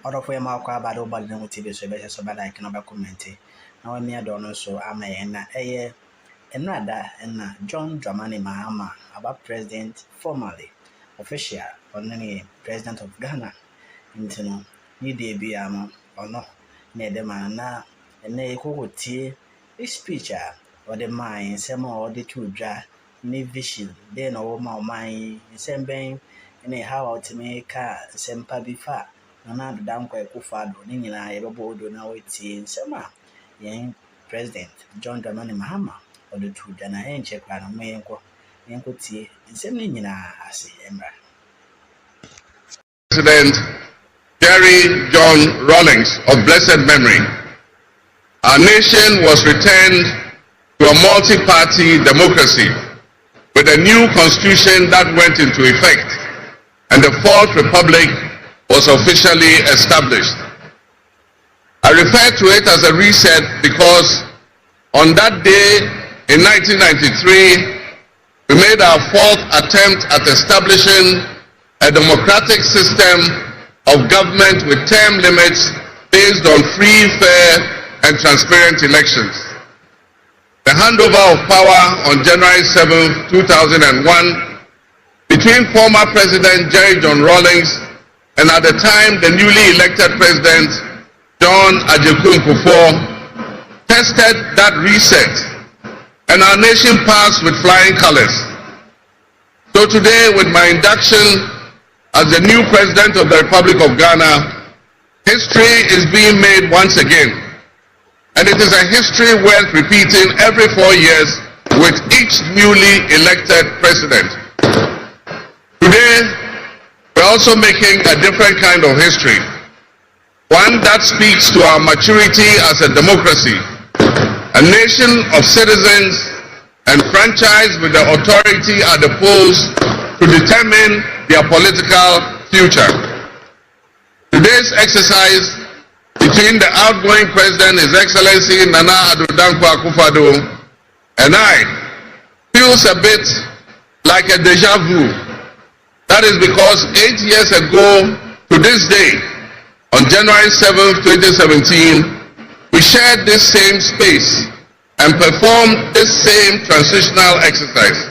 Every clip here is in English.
Out of where Marco about over the TV so better so bad I cannot comment. Now I'm near Donald so I'm a another and John Dramani Mahama about president formally official on any president of Ghana into no need be or no near the man now and they could see a speech or the mind some or the two dry me vision then all my mind same bang and how to make a sempa before. Nana down quite kufado, Nina, a board now it's in summer. Young President John Dramani Mahama or the two Dana and check one of me and could see in some Nina, I see Emra. President Jerry John Rawlings of blessed memory, our nation was returned to a multi-party democracy with a new constitution that went into effect, and the Fourth Republic was officially established. I refer to it as a reset because on that day in 1993, we made our fourth attempt at establishing a democratic system of government with term limits based on free, fair, and transparent elections. The handover of power on January 7, 2001, between former President Jerry John Rawlings and at the time the newly elected President John Kufuor tested that reset, and our nation passed with flying colors. So today, with my induction as the new President of the Republic of Ghana, history is being made once again, and it is a history worth repeating every 4 years with each newly elected President. Today, we're also making a different kind of history, one that speaks to our maturity as a democracy, a nation of citizens enfranchised with the authority at the polls to determine their political future. Today's exercise between the outgoing President, His Excellency Nana Addo Dankwa Akufo-Addo, and I feels a bit like a deja vu. That is because 8 years ago to this day, on January 7, 2017, we shared this same space and performed this same transitional exercise.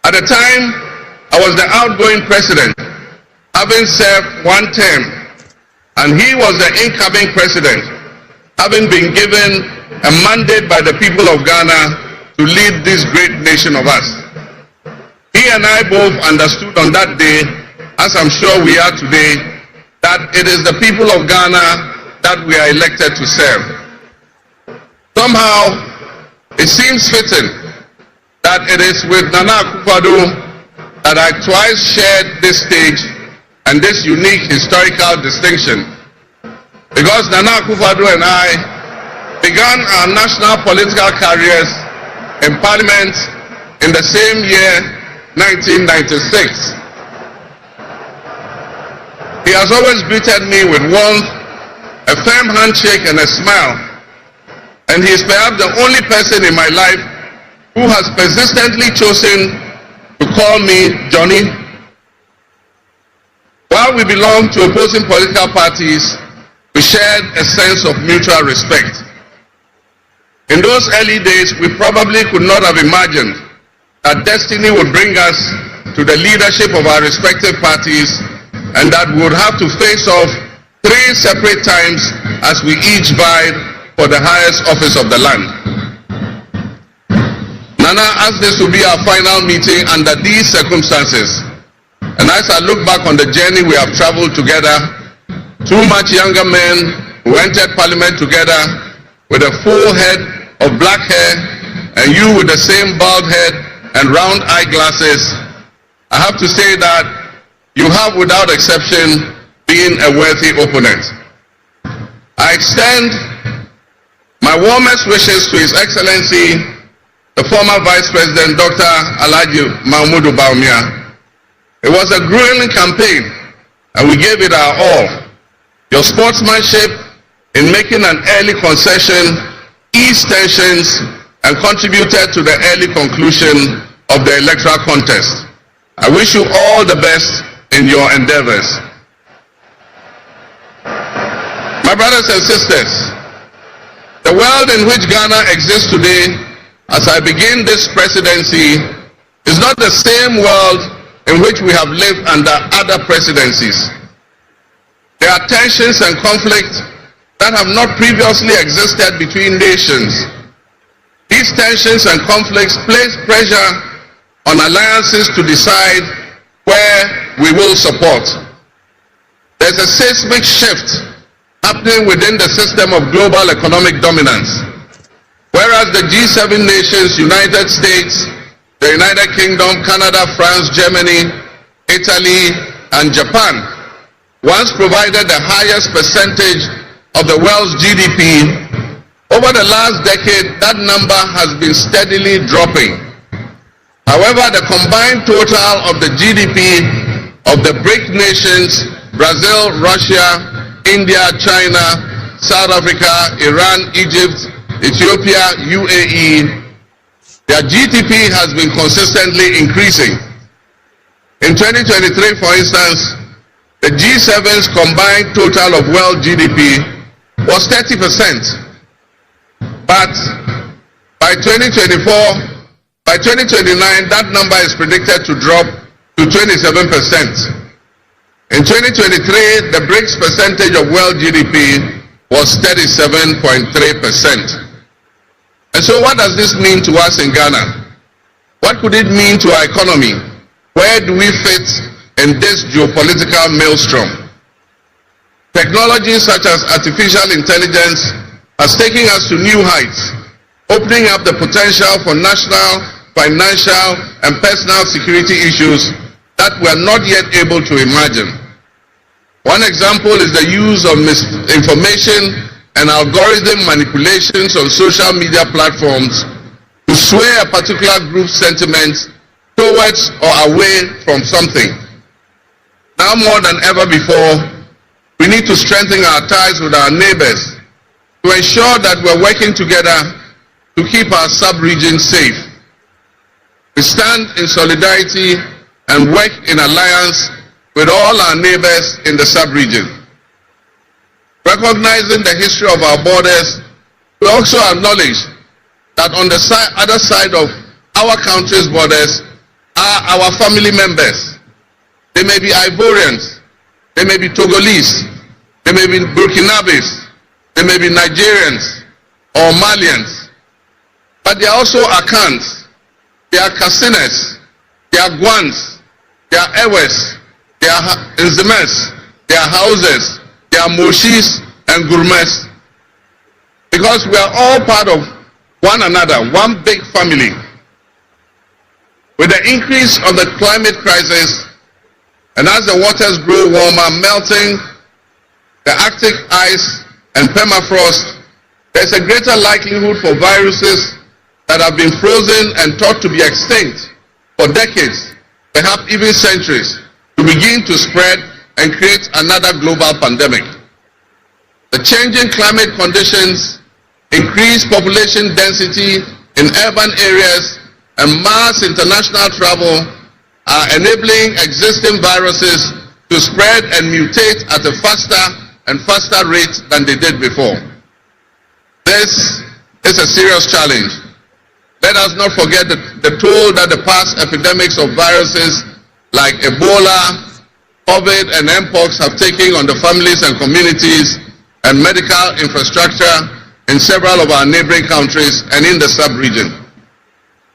At the time, I was the outgoing president, having served one term, and he was the incoming president, having been given a mandate by the people of Ghana to lead this great nation of us. He and I both understood on that day, as I'm sure we are today, that it is the people of Ghana that we are elected to serve. Somehow, it seems fitting that it is with Nana Akufo-Addo that I twice shared this stage and this unique historical distinction. Because Nana Akufo-Addo and I began our national political careers in Parliament in the same year, 1996. He has always greeted me with warmth, a firm handshake and a smile, and he is perhaps the only person in my life who has persistently chosen to call me Johnny. While we belong to opposing political parties, we shared a sense of mutual respect. In those early days, we probably could not have imagined that destiny would bring us to the leadership of our respective parties, and that we would have to face off 3 separate times as we each vied for the highest office of the land. Nana asked this to be our final meeting under these circumstances, and as I look back on the journey we have traveled together, 2 much younger men who entered Parliament together with a full head of black hair, and you with the same bald head and round eyeglasses, I have to say that you have without exception been a worthy opponent. I extend my warmest wishes to His Excellency, the former Vice President Dr. Alhaji Mahmoud Bawumia. It was a grueling campaign and we gave it our all. Your sportsmanship in making an early concession eased tensions and contributed to the early conclusion of the electoral contest. I wish you all the best in your endeavors. My brothers and sisters, the world in which Ghana exists today, as I begin this presidency, is not the same world in which we have lived under other presidencies. There are tensions and conflicts that have not previously existed between nations. These tensions and conflicts place pressure on alliances to decide where we will support. There's a seismic shift happening within the system of global economic dominance. Whereas the G7 nations, United States, the United Kingdom, Canada, France, Germany, Italy, and Japan once provided the highest percentage of the world's GDP, over the last decade, that number has been steadily dropping. However, the combined total of the GDP of the BRIC nations, Brazil, Russia, India, China, South Africa, Iran, Egypt, Ethiopia, UAE, their GDP has been consistently increasing. In 2023, for instance, the G7's combined total of world GDP was 30%. But by 2029, that number is predicted to drop to 27%. In 2023, the BRICS percentage of world GDP was 37.3%. And so what does this mean to us in Ghana? What could it mean to our economy? Where do we fit in this geopolitical maelstrom? Technology such as artificial intelligence has taken us to new heights, opening up the potential for national, financial, and personal security issues that we are not yet able to imagine. One example is the use of misinformation and algorithm manipulations on social media platforms to sway a particular group's sentiments towards or away from something. Now more than ever before, we need to strengthen our ties with our neighbors to ensure that we're working together to keep our sub-region safe. We stand in solidarity and work in alliance with all our neighbors in the sub-region. Recognizing the history of our borders, we also acknowledge that on the other side of our country's borders are our family members. They may be Ivorians, they may be Togolese, they may be Burkinabes, they may be Nigerians or Malians, but they are also Akans, they are Kasinas, they are Gwans, they are Ewes, they are Nzemes, they are Hauses, they are Moshis and Gurmes, because we are all part of one another, one big family. With the increase of the climate crisis, and as the waters grow warmer, melting the Arctic ice and permafrost, there's a greater likelihood for viruses that have been frozen and thought to be extinct for decades, perhaps even centuries, to begin to spread and create another global pandemic. The changing climate conditions, increased population density in urban areas, and mass international travel are enabling existing viruses to spread and mutate at a faster and faster rate than they did before. This is a serious challenge. Let us not forget the toll that the past epidemics of viruses like Ebola, COVID, and Mpox have taken on the families and communities and medical infrastructure in several of our neighboring countries and in the sub-region.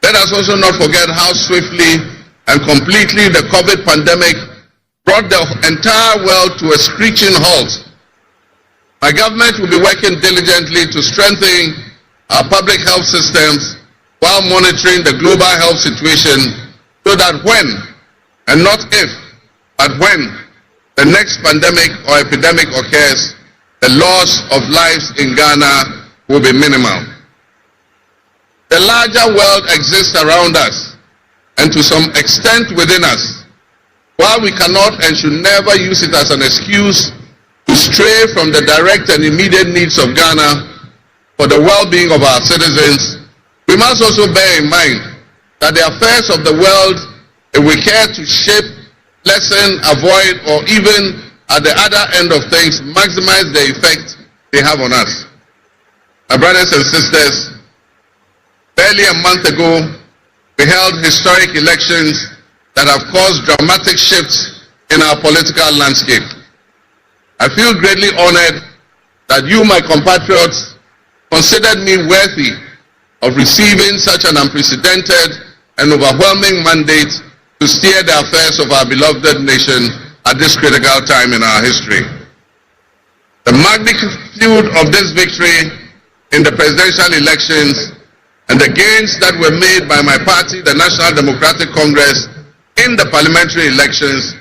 Let us also not forget how swiftly and completely the COVID pandemic brought the entire world to a screeching halt. My government will be working diligently to strengthen our public health systems while monitoring the global health situation so that when, and not if, but when the next pandemic or epidemic occurs, the loss of lives in Ghana will be minimal. The larger world exists around us and to some extent within us. While we cannot and should never use it as an excuse to stray from the direct and immediate needs of Ghana for the well-being of our citizens, we must also bear in mind that the affairs of the world, if we care to shape, lessen, avoid, or even at the other end of things, maximize the effect they have on us. My brothers and sisters, barely a month ago, we held historic elections that have caused dramatic shifts in our political landscape. I feel greatly honored that you, my compatriots, considered me worthy of receiving such an unprecedented and overwhelming mandate to steer the affairs of our beloved nation at this critical time in our history. The magnitude of this victory in the presidential elections and the gains that were made by my party, the National Democratic Congress, in the parliamentary elections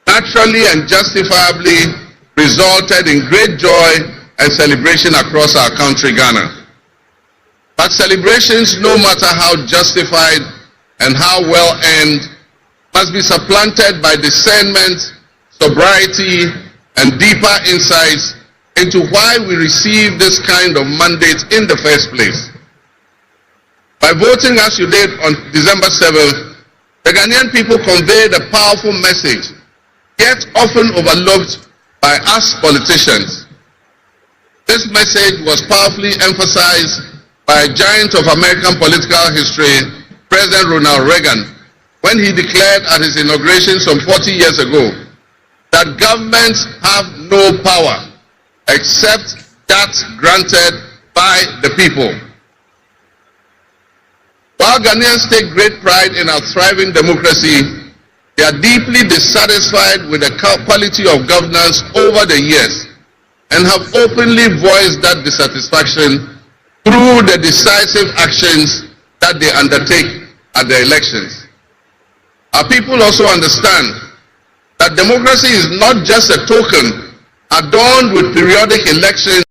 naturally and justifiably resulted in great joy and celebration across our country, Ghana. But celebrations, no matter how justified and how well earned, must be supplanted by discernment, sobriety, and deeper insights into why we received this kind of mandate in the first place. By voting as you did on December 7th, the Ghanaian people conveyed a powerful message, yet often overlooked by us politicians. This message was powerfully emphasized by a giant of American political history, President Ronald Reagan, when he declared at his inauguration some 40 years ago that governments have no power except that granted by the people. While Ghanaians take great pride in our thriving democracy, they are deeply dissatisfied with the quality of governance over the years and have openly voiced that dissatisfaction through the decisive actions that they undertake at the elections. Our people also understand that democracy is not just a token adorned with periodic elections